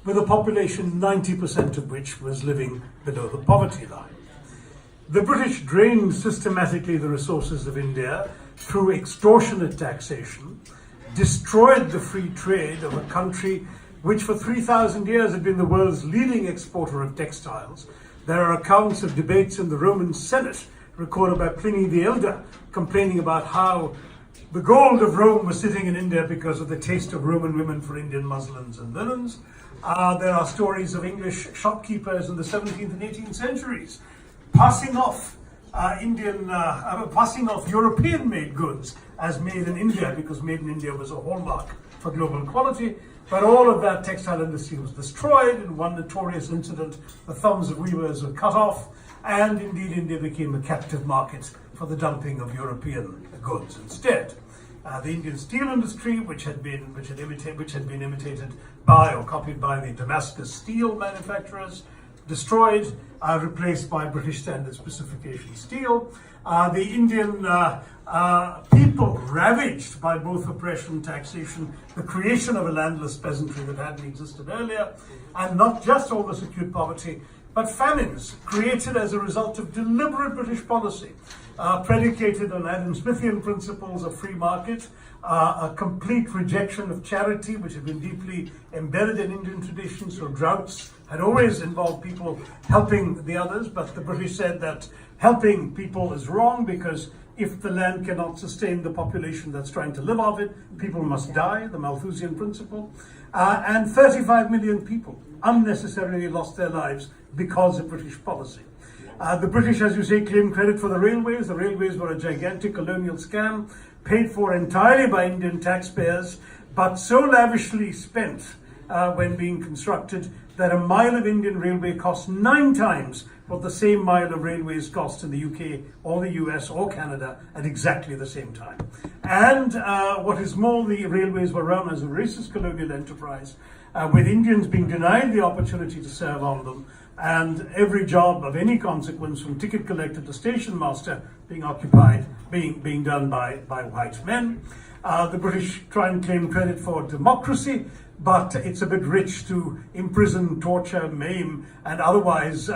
with a population 90% of which was living below the poverty line. The British drained systematically the resources of India through extortionate taxation, destroyed the free trade of a country which for 3,000 years had been the world's leading exporter of textiles. There are accounts of debates in the Roman Senate recorded by Pliny the Elder, complaining about how the gold of Rome was sitting in India because of the taste of Roman women for Indian muslins and linens. There are stories of English shopkeepers in the 17th and 18th centuries passing off European-made goods as made in India, because made in India was a hallmark for global quality. But all of that textile industry was destroyed. In one notorious incident, the thumbs of weavers were cut off, and indeed India became a captive market for the dumping of European goods instead. The Indian steel industry, which had been imitated by or copied by the Damascus steel manufacturers, destroyed, replaced by British standard specification steel. The Indian people ravaged by both oppression and taxation, the creation of a landless peasantry that hadn't existed earlier, and not just all this acute poverty, but famines created as a result of deliberate British policy, predicated on Adam Smithian principles of free market, a complete rejection of charity, which had been deeply embedded in Indian tradition. So droughts had always involved people helping the others, but the British said that helping people is wrong, because if the land cannot sustain the population that's trying to live off it, people must die, the Malthusian principle. And 35 million people unnecessarily lost their lives because of British policy. The British, as you say, claim credit for the railways. The railways were a gigantic colonial scam, paid for entirely by Indian taxpayers, but so lavishly spent when being constructed that a mile of Indian railway cost 9 times what the same mile of railways cost in the UK or the US or Canada at exactly the same time. And what is more, the railways were run as a racist colonial enterprise, with Indians being denied the opportunity to serve on them, and every job of any consequence, from ticket collector to station master, being done by white men. The British try and claim credit for democracy, but it's a bit rich to imprison, torture, maim, and otherwise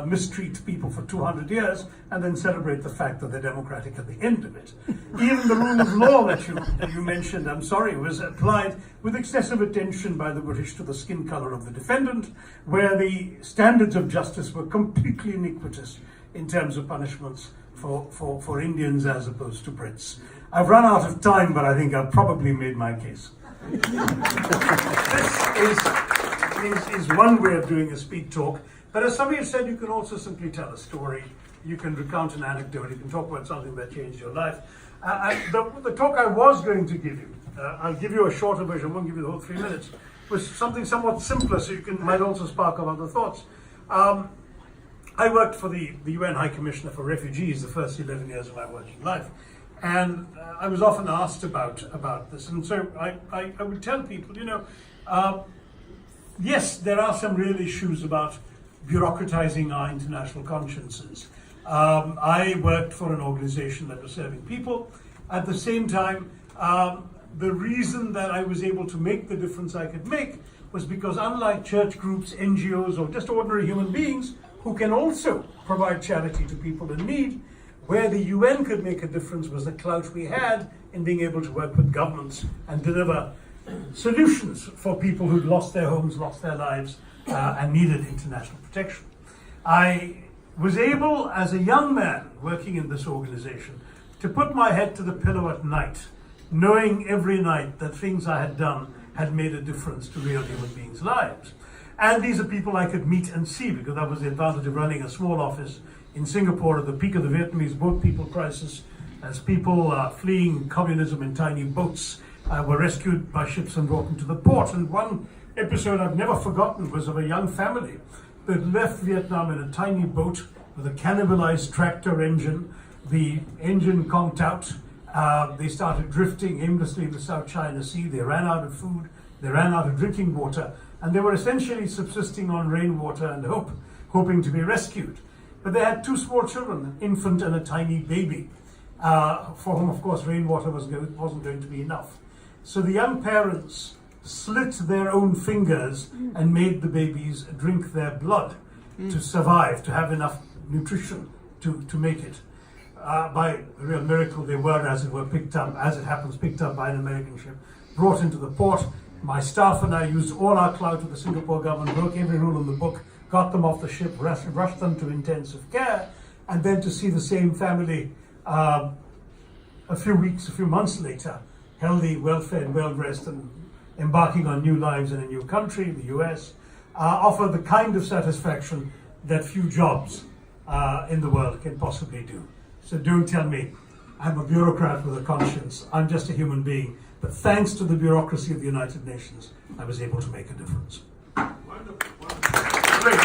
mistreat people for 200 years and then celebrate the fact that they're democratic at the end of it. Even the rule of law that you mentioned, was applied with excessive attention by the British to the skin color of the defendant, where the standards of justice were completely iniquitous in terms of punishments for Indians as opposed to Brits. I've run out of time, but I think I've probably made my case. This is one way of doing a speed talk, but as somebody has said, you can also simply tell a story, you can recount an anecdote, you can talk about something that changed your life. The talk I was going to give you, I'll give you a shorter version, I won't give you the whole 3 minutes, was something somewhat simpler, so might also spark up other thoughts. I worked for the UN High Commissioner for Refugees the first 11 years of my working life. And I was often asked about this, and so I would tell people, yes, there are some real issues about bureaucratizing our international consciences. I worked for an organization that was serving people. At the same time, the reason that I was able to make the difference I could make was because, unlike church groups, NGOs, or just ordinary human beings who can also provide charity to people in need, where the UN could make a difference was the clout we had in being able to work with governments and deliver solutions for people who'd lost their homes, lost their lives, and needed international protection. I was able, as a young man working in this organization, to put my head to the pillow at night, knowing every night that things I had done had made a difference to real human beings' lives. And these are people I could meet and see, because that was the advantage of running a small office in Singapore at the peak of the Vietnamese boat people crisis, as people fleeing communism in tiny boats were rescued by ships and brought into the port. And one episode I've never forgotten was of a young family that left Vietnam in a tiny boat with a cannibalized tractor engine. The engine conked out. They started drifting aimlessly in the South China Sea. They ran out of food. They ran out of drinking water. And they were essentially subsisting on rainwater and hoping to be rescued. But they had 2 small children, an infant and a tiny baby, for whom, of course, rainwater wasn't going to be enough. So the young parents slit their own fingers and made the babies drink their blood to survive, to have enough nutrition to make it. By a real miracle, they were, as it were, picked up, as it happens, picked up by an American ship, brought into the port. My staff and I used all our clout with the Singapore government, broke every rule in the book, got them off the ship, rushed them to intensive care, and then to see the same family a few months later, healthy, well-fed, well-dressed, and embarking on new lives in a new country, the US, offer the kind of satisfaction that few jobs in the world can possibly do. So don't tell me I'm a bureaucrat with a conscience. I'm just a human being. But thanks to the bureaucracy of the United Nations, I was able to make a difference. Wonderful. Great.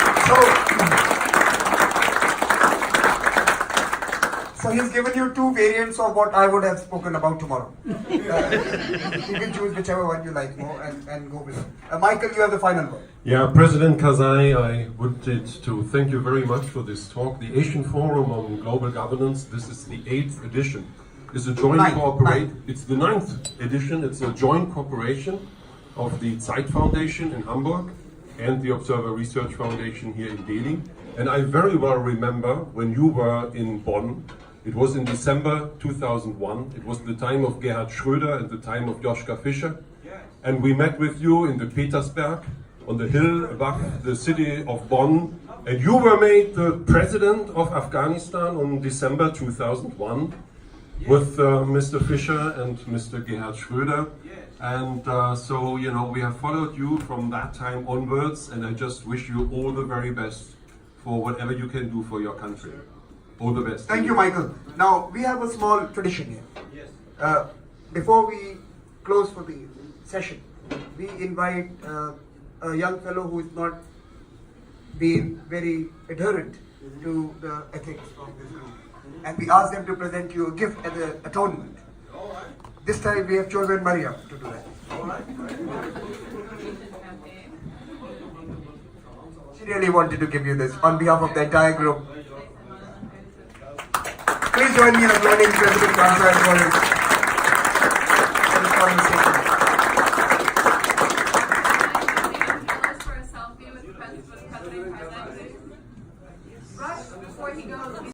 So he's given you two variants of what I would have spoken about tomorrow. You can choose whichever one you like more and go with it. Michael, you have the final word. Yeah, President Karzai, I wanted to thank you very much for this talk. The Asian Forum on Global Governance, this is the 8th edition. It's a joint cooperation. It's the 9th edition. It's a joint cooperation of the Zeit Foundation in Hamburg and the Observer Research Foundation here in Delhi. And I very well remember when you were in Bonn. It was in December 2001. It was the time of Gerhard Schröder and the time of Joschka Fischer. And we met with you in the Petersberg, on the hill above the city of Bonn. And you were made the president of Afghanistan on December 2001 with Mr. Fischer and Mr. Gerhard Schröder. And so, you know, we have followed you from that time onwards. And I just wish you all the very best for whatever you can do for your country. All the best. Thank you, Michael. Now, we have a small tradition here. Yes. Before we close for the session, we invite a young fellow who is not being very adherent to the ethics of this group. And we ask them to present you a gift as an atonement. This time we have chosen Mariam to do that. She really wanted to give you this on behalf of the entire group. Please join me in applauding President Karzai for his conversation.